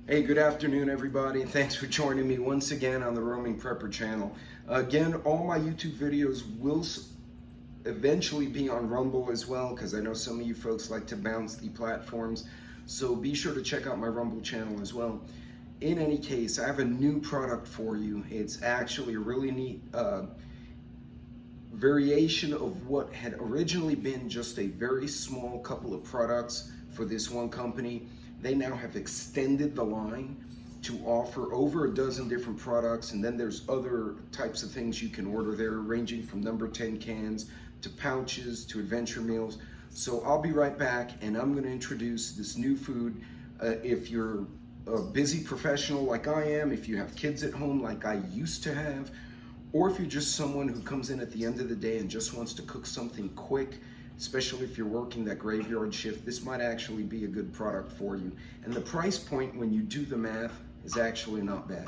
Hey, good afternoon, everybody. Thanks for joining me once again on the Roaming Prepper channel. Again, all my YouTube videos will eventually be on Rumble as well, because I know some of you folks like to bounce the platforms. So be sure to check out my Rumble channel as well. In any case, I have a new product for you. It's actually a really neat variation of what had originally been just a very small couple of products for this one company. They now have extended the line to offer over a dozen different products, and then there's other types of things you can order there, ranging from number 10 cans to pouches to adventure meals. So I'll be right back, and I'm going to introduce this new food. If you're a busy professional like I am, if you have kids at home like I used to have, or if you're just someone who comes in at the end of the day and just wants to cook something quick, especially if you're working that graveyard shift, this might actually be a good product for you. And the price point, when you do the math, is actually not bad.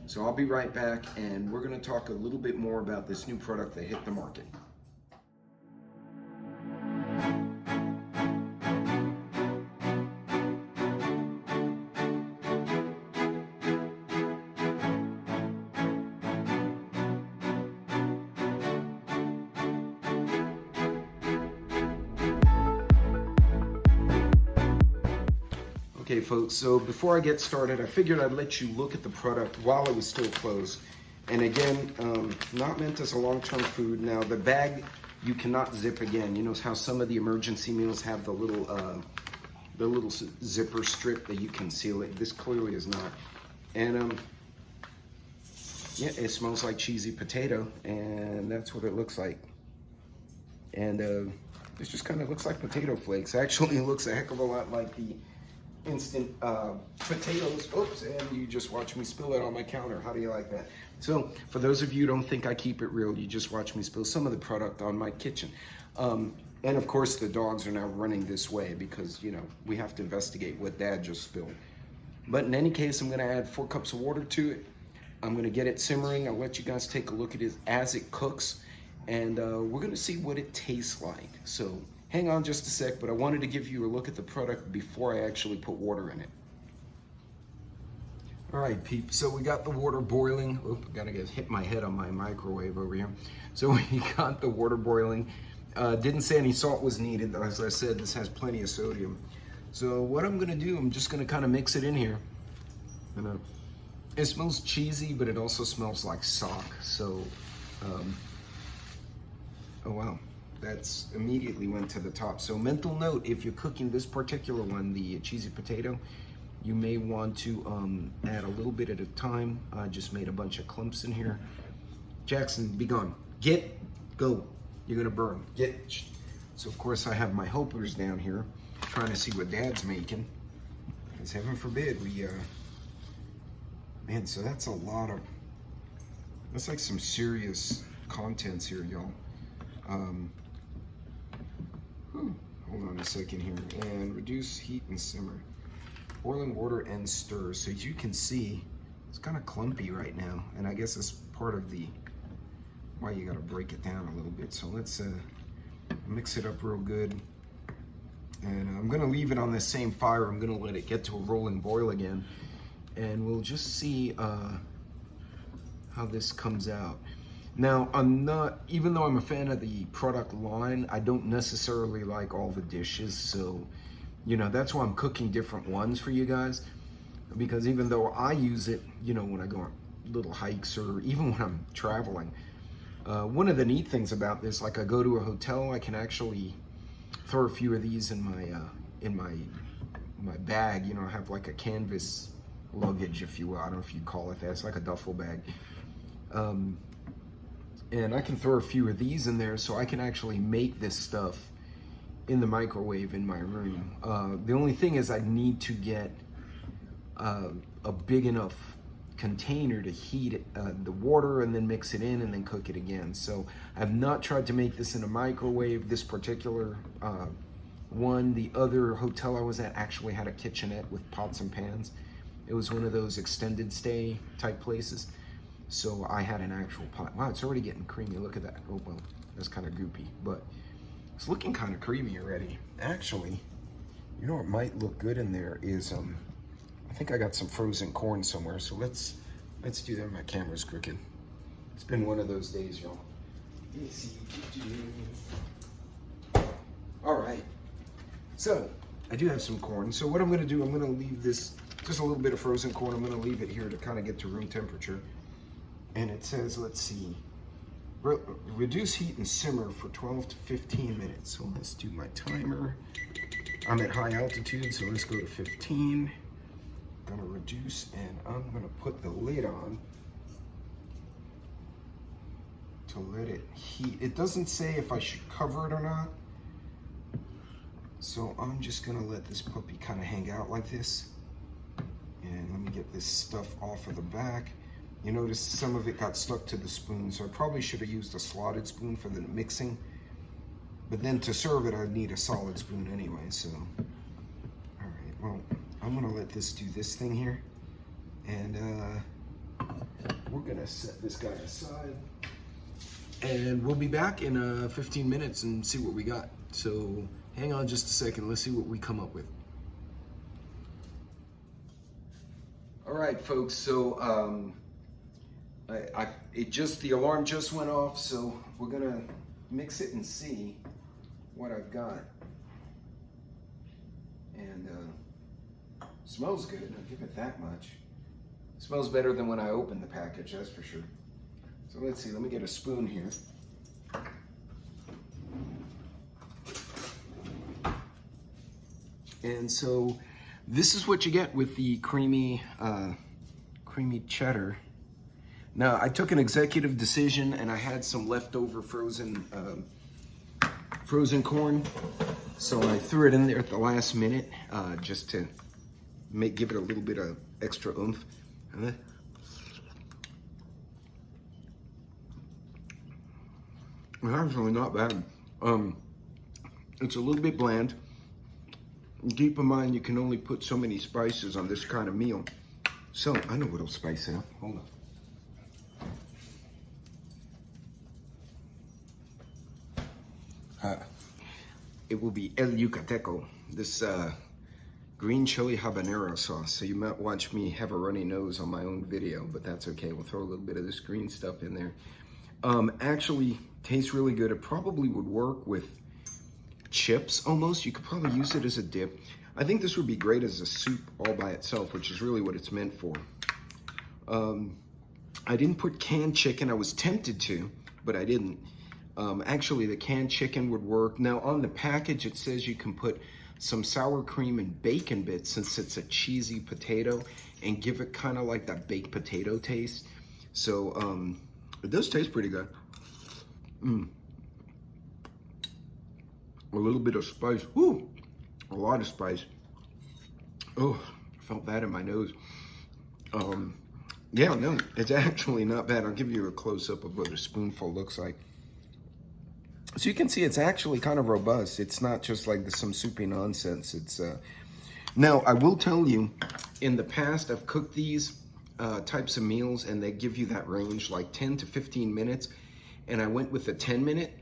So I'll be right back, and we're going to talk a little bit more about this new product that hit the market. Okay folks, so before I get started, I figured I'd let you look at the product while it was still closed. And again, not meant as a long-term food. Now the bag, you cannot zip again. You know how some of the emergency meals have the little zipper strip that you can seal it. This clearly is not. And yeah, it smells like cheesy potato, and that's what it looks like. And it just kind of looks like potato flakes. Actually, it looks a heck of a lot like the instant potatoes. Oops, and you just watch me spill it on my counter. How do you like that? So for those of you who don't think I keep it real, you just watch me spill some of the product on my kitchen. And of course the dogs are now running this way because, you know, we have to investigate what Dad just spilled. But in any case, I'm gonna add 4 cups of water to it. I'm gonna get it simmering. I'll let you guys take a look at it as it cooks, and we're gonna see what it tastes like. So hang on just a sec, but I wanted to give you a look at the product before I actually put water in it. All right, peeps, so we got the water boiling. Oop, gotta hit my head on my microwave over here. So we got the water boiling. Didn't say any salt was needed. As I said, this has plenty of sodium. So what I'm gonna do, I'm just gonna kind of mix it in here. It smells cheesy, but it also smells like sock. So, oh wow. That's immediately went to the top. So mental note, if you're cooking this particular one, the cheesy potato, you may want to add a little bit at a time. I just made a bunch of clumps in here. Jackson, be gone. Go. You're gonna burn. So of course I have my helpers down here trying to see what Dad's making. Because heaven forbid we, man, so that's like some serious contents here, y'all. Hold on a second here, and reduce heat and simmer. Boiling water and stir. So as you can see, it's kind of clumpy right now, and I guess it's part of the why you got to break it down a little bit. So let's mix it up real good, and I'm gonna leave it on the same fire. I'm gonna let it get to a rolling boil again, and we'll just see how this comes out. Now, even though I'm a fan of the product line, I don't necessarily like all the dishes. So, you know, that's why I'm cooking different ones for you guys. Because even though I use it, you know, when I go on little hikes or even when I'm traveling, one of the neat things about this, like I go to a hotel, I can actually throw a few of these in my bag. You know, I have like a canvas luggage, if you will. I don't know if you call it that. It's like a duffel bag. And I can throw a few of these in there, so I can actually make this stuff in the microwave in my room. The only thing is I need to get a big enough container to heat the water and then mix it in and then cook it again. So I've not tried to make this in a microwave, this particular one. The other hotel I was at actually had a kitchenette with pots and pans. It was one of those extended stay type places. So I had an actual pot. Wow, it's already getting creamy. Look at that. Oh, well, that's kind of goopy, but it's looking kind of creamy already. Actually, you know what might look good in there is, I think I got some frozen corn somewhere, so let's do that. My camera's crooked. It's been one of those days, y'all. All right, so I do have some corn. So what I'm gonna do, I'm gonna leave this, just a little bit of frozen corn, I'm gonna leave it here to kind of get to room temperature. And it says, let's see, reduce heat and simmer for 12 to 15 minutes. So let's do my timer. I'm at high altitude, so let's go to 15. I'm gonna reduce, and I'm gonna put the lid on to let it heat. It doesn't say if I should cover it or not. So I'm just gonna let this puppy kind of hang out like this. And let me get this stuff off of the back. You notice some of it got stuck to the spoon, so I probably should have used a slotted spoon for the mixing. But then to serve it, I'd need a solid spoon anyway, so. All right, well, I'm gonna let this do this thing here. And we're gonna set this guy aside. And we'll be back in 15 minutes and see what we got. So hang on just a second, let's see what we come up with. All right, folks, so the alarm just went off, so we're gonna mix it and see what I've got. And smells good, I'll give it that much. Smells better than when I opened the package, that's for sure. So let's see, let me get a spoon here. And so this is what you get with the creamy cheddar. Now, I took an executive decision and I had some leftover frozen corn. So I threw it in there at the last minute just to give it a little bit of extra oomph. It's actually not bad. It's a little bit bland. Keep in mind, you can only put so many spices on this kind of meal. So, I know what'll spice it up. Hold on. It will be El Yucateco, this green chili habanero sauce. So you might watch me have a runny nose on my own video, but that's okay. We'll throw a little bit of this green stuff in there. Actually, tastes really good. It probably would work with chips almost. You could probably use it as a dip. I think this would be great as a soup all by itself, which is really what it's meant for. I didn't put canned chicken. I was tempted to, but I didn't. Actually, the canned chicken would work. Now, on the package, it says you can put some sour cream and bacon bits since it's a cheesy potato and give it kind of like that baked potato taste. So it does taste pretty good. A little bit of spice. Woo! A lot of spice. Oh, I felt that in my nose. Yeah, no, it's actually not bad. I'll give you a close-up of what a spoonful looks like. So you can see it's actually kind of robust. It's not just like some soupy nonsense. It's now, I will tell you, in the past, I've cooked these types of meals and they give you that range, like 10 to 15 minutes. And I went with the 10-minute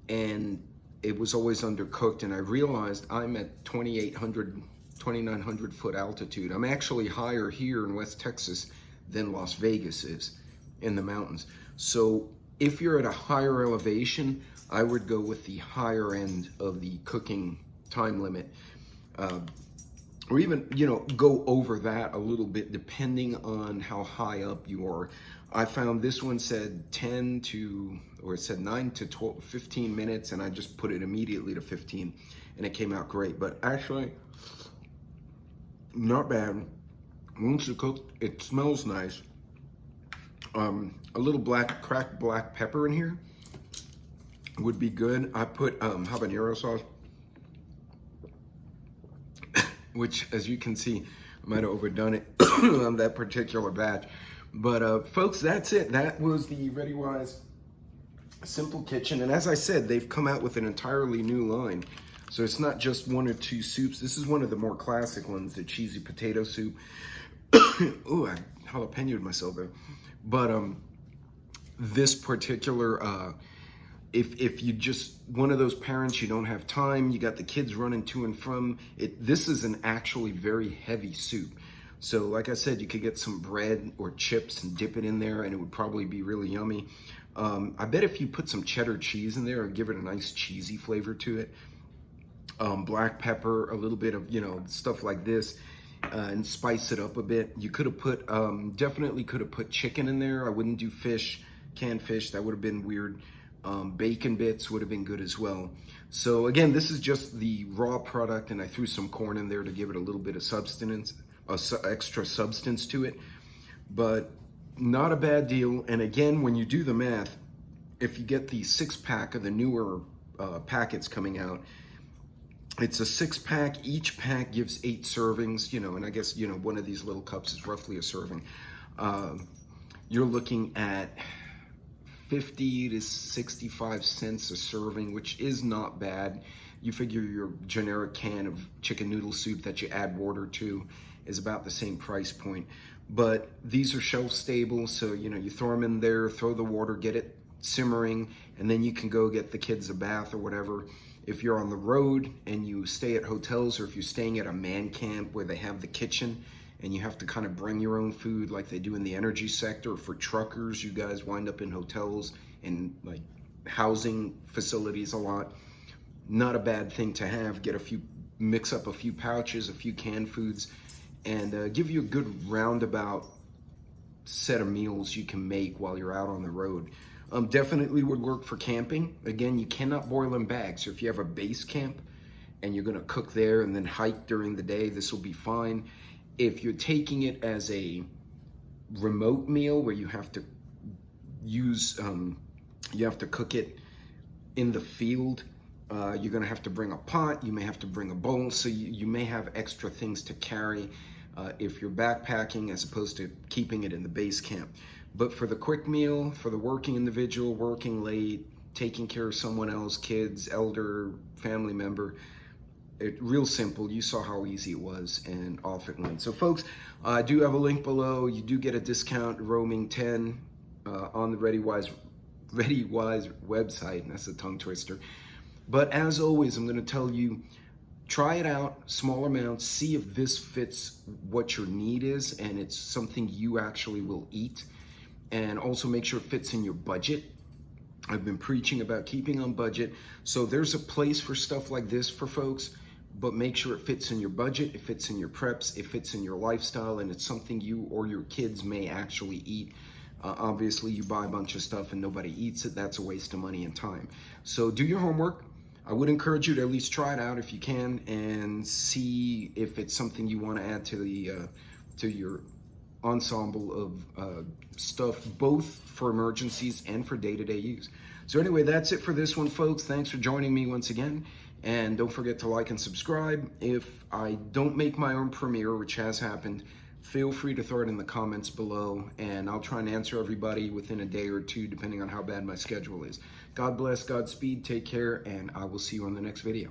and it was always undercooked. And I realized I'm at 2,900 foot altitude. I'm actually higher here in West Texas than Las Vegas is in the mountains. So if you're at a higher elevation, I would go with the higher end of the cooking time limit, or even, go over that a little bit depending on how high up you are. I found this one said 9 to 12, 15 minutes, and I just put it immediately to 15, and it came out great. But actually, not bad. Once it's cooked, it smells nice. A little cracked black pepper in here would be good. I put habanero sauce, which, as you can see, I might have overdone it on that particular batch. But folks, that's it. That was the ReadyWise Simple Kitchen. And as I said, they've come out with an entirely new line. So it's not just one or two soups. This is one of the more classic ones, the cheesy potato soup. Ooh, I jalapeñoed myself there. But this particular, if you just one of those parents, you don't have time, you got the kids running to and from it, this is an actually very heavy soup. So like I said, you could get some bread or chips and dip it in there, and it would probably be really yummy. I bet if you put some cheddar cheese in there and give it a nice cheesy flavor to it, black pepper, a little bit of, stuff like this, and spice it up a bit. You could have put, definitely could have put chicken in there. I wouldn't do fish, canned fish, that would have been weird. Bacon bits would have been good as well. So again, this is just the raw product, and I threw some corn in there to give it a little bit of substance, extra substance to it, but not a bad deal. And again, when you do the math, if you get the 6-pack of the newer packets coming out, it's a 6-pack. Each pack gives 8 servings, and I guess, one of these little cups is roughly a serving. You're looking at 50 to 65 cents a serving, which is not bad. You figure your generic can of chicken noodle soup that you add water to is about the same price point. But these are shelf stable, so you throw them in there, throw the water, get it simmering, and then you can go get the kids a bath or whatever. If you're on the road and you stay at hotels, or if you're staying at a man camp where they have the kitchen and you have to kind of bring your own food like they do in the energy sector, for truckers, you guys wind up in hotels and like housing facilities a lot. Not a bad thing to have. Mix up a few pouches, a few canned foods, and give you a good roundabout set of meals you can make while you're out on the road. Definitely would work for camping. Again, you cannot boil in bags. So if you have a base camp and you're gonna cook there and then hike during the day, this will be fine. If you're taking it as a remote meal where you have to cook it in the field, you're gonna have to bring a pot, you may have to bring a bowl, so you may have extra things to carry if you're backpacking as opposed to keeping it in the base camp. But for the quick meal, for the working individual, working late, taking care of someone else, kids, elder, family member, real simple. You saw how easy it was, and off it went. So folks, I do have a link below. You do get a discount, roaming 10 on the ReadyWise website, and that's a tongue twister. But as always, I'm gonna tell you, try it out, small amounts, see if this fits what your need is and it's something you actually will eat. And also make sure it fits in your budget. I've been preaching about keeping on budget. So there's a place for stuff like this for folks, but make sure it fits in your budget, it fits in your preps, it fits in your lifestyle, and it's something you or your kids may actually eat. Obviously, you buy a bunch of stuff and nobody eats it, that's a waste of money and time. So do your homework. I would encourage you to at least try it out if you can and see if it's something you want to add to your ensemble of stuff, both for emergencies and for day-to-day use. So anyway, that's it for this one, folks. Thanks for joining me once again. And don't forget to like and subscribe. If I don't make my own premiere, which has happened, feel free to throw it in the comments below, and I'll try and answer everybody within a day or two, depending on how bad my schedule is. God bless, Godspeed, take care, and I will see you on the next video.